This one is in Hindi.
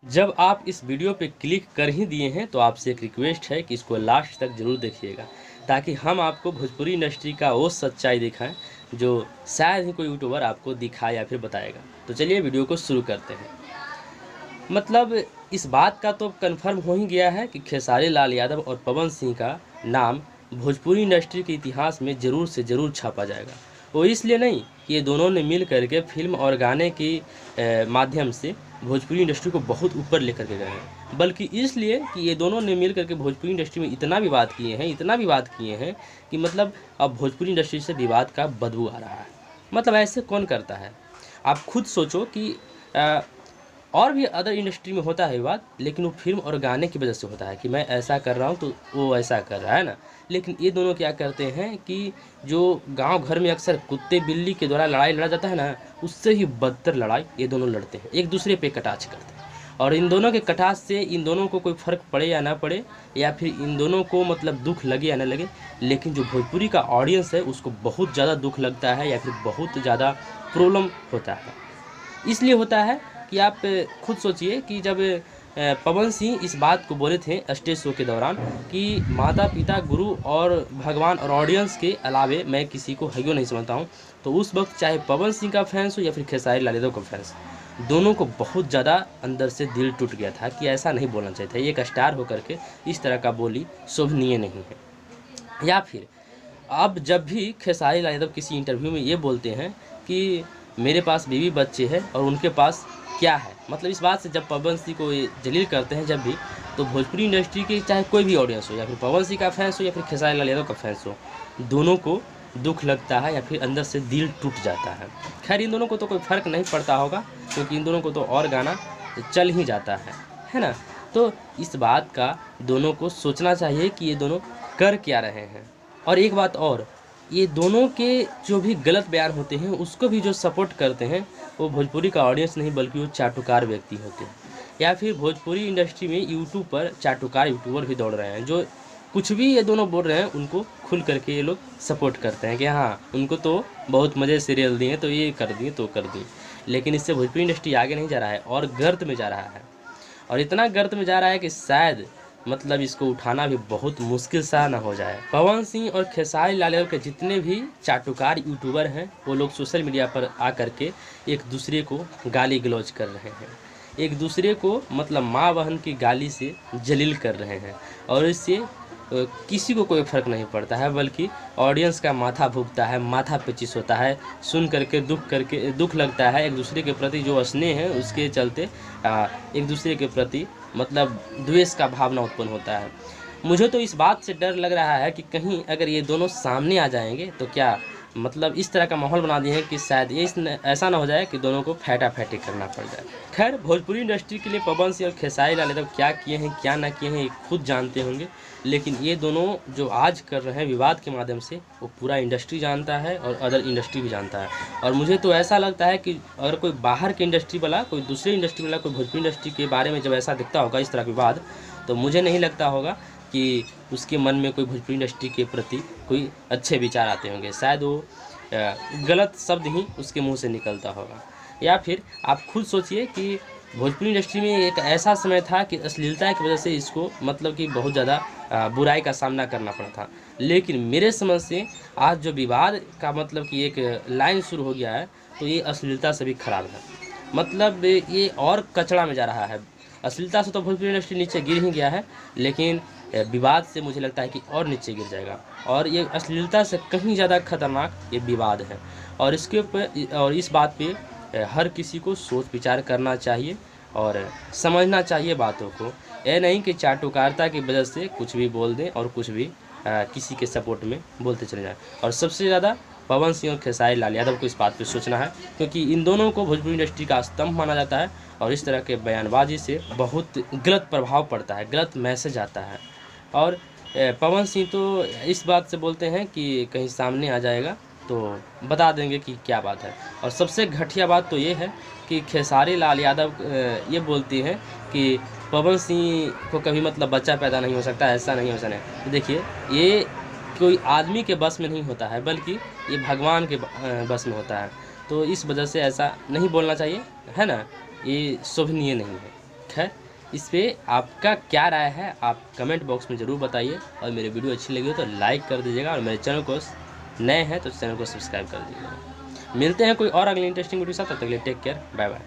जब आप इस वीडियो पे क्लिक कर ही दिए हैं तो आपसे एक रिक्वेस्ट है कि इसको लास्ट तक ज़रूर देखिएगा, ताकि हम आपको भोजपुरी इंडस्ट्री का वो सच्चाई दिखाएं जो शायद ही कोई यूट्यूबर आपको दिखाए या फिर बताएगा। तो चलिए वीडियो को शुरू करते हैं। मतलब इस बात का तो कन्फर्म हो ही गया है कि खेसारी लाल यादव और पवन सिंह का नाम भोजपुरी इंडस्ट्री के इतिहास में ज़रूर से ज़रूर छापा जाएगा। वो इसलिए नहीं कि ये दोनों ने मिल करके फिल्म और गाने की माध्यम से भोजपुरी इंडस्ट्री को बहुत ऊपर लेकर के गए हैं, बल्कि इसलिए कि ये दोनों ने मिल करके भोजपुरी इंडस्ट्री में इतना विवाद किए हैं कि मतलब अब भोजपुरी इंडस्ट्री से विवाद का बदबू आ रहा है। मतलब ऐसे कौन करता है? आप खुद सोचो कि और भी अदर इंडस्ट्री में होता है विवाद, लेकिन वो फिल्म और गाने की वजह से होता है कि मैं ऐसा कर रहा हूँ तो वो ऐसा कर रहा है ना। लेकिन ये दोनों क्या करते हैं कि जो गांव घर में अक्सर कुत्ते बिल्ली के द्वारा लड़ाई लड़ा जाता है ना, उससे ही बदतर लड़ाई ये दोनों लड़ते हैं, एक दूसरे पे कटाक्ष करते हैं। और इन दोनों के कटाक्ष से इन दोनों को कोई फ़र्क पड़े या ना पड़े, या फिर इन दोनों को मतलब दुख लगे या ना लगे, लेकिन जो भोजपुरी का ऑडियंस है उसको बहुत ज़्यादा दुख लगता है या फिर बहुत ज़्यादा प्रॉब्लम होता है। इसलिए होता है कि आप खुद सोचिए कि जब पवन सिंह इस बात को बोले थे स्टेज शो के दौरान कि माता पिता गुरु और भगवान और ऑडियंस के अलावे मैं किसी को हयो नहीं समझता हूँ, तो उस वक्त चाहे पवन सिंह का फैंस हो या फिर खेसारी लाल यादव का फैंस, दोनों को बहुत ज़्यादा अंदर से दिल टूट गया था कि ऐसा नहीं बोलना चाहिए था। ये एक स्टार होकर के इस तरह का बोली शोभनीय नहीं है। या फिर अब जब भी खेसारी लाल यादव किसी इंटरव्यू में ये बोलते हैं कि मेरे पास बीवी बच्चे हैं और उनके पास क्या है, मतलब इस बात से जब पवन सिंह को ये जलील करते हैं जब भी, तो भोजपुरी इंडस्ट्री के चाहे कोई भी ऑडियंस हो, या फिर पवन सिंह का फैंस हो या फिर खेसारी लाल यादव का फैंस हो, दोनों को दुख लगता है या फिर अंदर से दिल टूट जाता है। खैर इन दोनों को तो कोई फ़र्क नहीं पड़ता होगा, क्योंकि इन दोनों को तो और गाना चल ही जाता है ना। तो इस बात का दोनों को सोचना चाहिए कि ये दोनों कर क्या रहे हैं। और एक बात और, ये दोनों के जो भी गलत बयान होते हैं उसको भी जो सपोर्ट करते हैं वो भोजपुरी का ऑडियंस नहीं, बल्कि वो चाटुकार व्यक्ति होते हैं। या फिर भोजपुरी इंडस्ट्री में यूट्यूब पर चाटुकार यूट्यूबर भी दौड़ रहे हैं, जो कुछ भी ये दोनों बोल रहे हैं उनको खुल करके ये लोग सपोर्ट करते हैं कि हाँ उनको तो बहुत मज़े सीरियल दिए तो ये कर दिए तो कर दिए। लेकिन इससे भोजपुरी इंडस्ट्री आगे नहीं जा रहा है और गर्त में जा रहा है, और इतना गर्त में जा रहा है कि शायद मतलब इसको उठाना भी बहुत मुश्किल सा ना हो जाए। पवन सिंह और खेसारी लाल यादव के जितने भी चाटुकार यूट्यूबर हैं वो लोग सोशल मीडिया पर आकर के एक दूसरे को गाली गलौज कर रहे हैं, एक दूसरे को मतलब माँ बहन की गाली से जलील कर रहे हैं, और इससे किसी को कोई फ़र्क नहीं पड़ता है, बल्कि ऑडियंस का माथा भूखता है, माथा पेचिश होता है, सुन करके दुख लगता है। एक दूसरे के प्रति जो स्नेह है उसके चलते एक दूसरे के प्रति मतलब द्वेष का भावना उत्पन्न होता है। मुझे तो इस बात से डर लग रहा है कि कहीं अगर ये दोनों सामने आ जाएंगे तो क्या मतलब इस तरह का माहौल बना दिए हैं कि शायद ये ऐसा ना हो जाए कि दोनों को फैटा-फैटी करना पड़ जाए। खैर भोजपुरी इंडस्ट्री के लिए पवन सिंह और खेसारी लाल यादव क्या किए हैं क्या ना किए हैं ये खुद जानते होंगे, लेकिन ये दोनों जो आज कर रहे हैं विवाद के माध्यम से वो पूरा इंडस्ट्री जानता है और अदर इंडस्ट्री भी जानता है। और मुझे तो ऐसा लगता है कि अगर कोई बाहर के इंडस्ट्री वाला, कोई दूसरे इंडस्ट्री वाला, कोई भोजपुरी इंडस्ट्री के बारे में जब ऐसा दिखता होगा इस तरह का विवाद, तो मुझे नहीं लगता होगा कि उसके मन में कोई भोजपुरी इंडस्ट्री के प्रति कोई अच्छे विचार आते होंगे। शायद वो गलत शब्द ही उसके मुंह से निकलता होगा। या फिर आप खुद सोचिए कि भोजपुरी इंडस्ट्री में एक ऐसा समय था कि अश्लीलता की वजह से इसको मतलब कि बहुत ज़्यादा बुराई का सामना करना पड़ा था, लेकिन मेरे समझ से आज जो विवाद का मतलब कि एक लाइन शुरू हो गया है तो ये अश्लीलता से भी खराब है। मतलब ये और कचरा में जा रहा है। अश्लीलता से तो भोजपुरी इंडस्ट्री नीचे गिर ही गया है, लेकिन विवाद से मुझे लगता है कि और नीचे गिर जाएगा। और ये अश्लीलता से कहीं ज़्यादा खतरनाक ये विवाद है, और इसके ऊपर और इस बात पे हर किसी को सोच विचार करना चाहिए और समझना चाहिए बातों को। ये नहीं कि चाटुकारिता की वजह से कुछ भी बोल दें और कुछ भी किसी के सपोर्ट में बोलते चले जाएं। और सबसे ज़्यादा पवन सिंह और खेसारी लाल यादव को इस बात पे सोचना है, क्योंकि इन दोनों को भोजपुरी इंडस्ट्री का स्तंभ माना जाता है, और इस तरह के बयानबाजी से बहुत गलत प्रभाव पड़ता है, गलत मैसेज आता है। और पवन सिंह तो इस बात से बोलते हैं कि कहीं सामने आ जाएगा तो बता देंगे कि क्या बात है। और सबसे घटिया बात तो ये है कि खेसारी लाल यादव ये बोलती हैं कि पवन सिंह को कभी मतलब बच्चा पैदा नहीं हो सकता, ऐसा नहीं हो सकता। तो देखिए ये कोई आदमी के बस में नहीं होता है, बल्कि ये भगवान के बस में होता है। तो इस वजह से ऐसा नहीं बोलना चाहिए, है ना, ये शोभनीय नहीं है। है, इस पर आपका क्या राय है आप कमेंट बॉक्स में ज़रूर बताइए। और मेरी वीडियो अच्छी लगी हो तो लाइक कर दीजिएगा, और मेरे चैनल को नए हैं तो चैनल को सब्सक्राइब कर दीजिएगा। मिलते हैं कोई और अगली इंटरेस्टिंग वीडियो के साथ, तब तक के लिए टेक केयर, बाय बाय।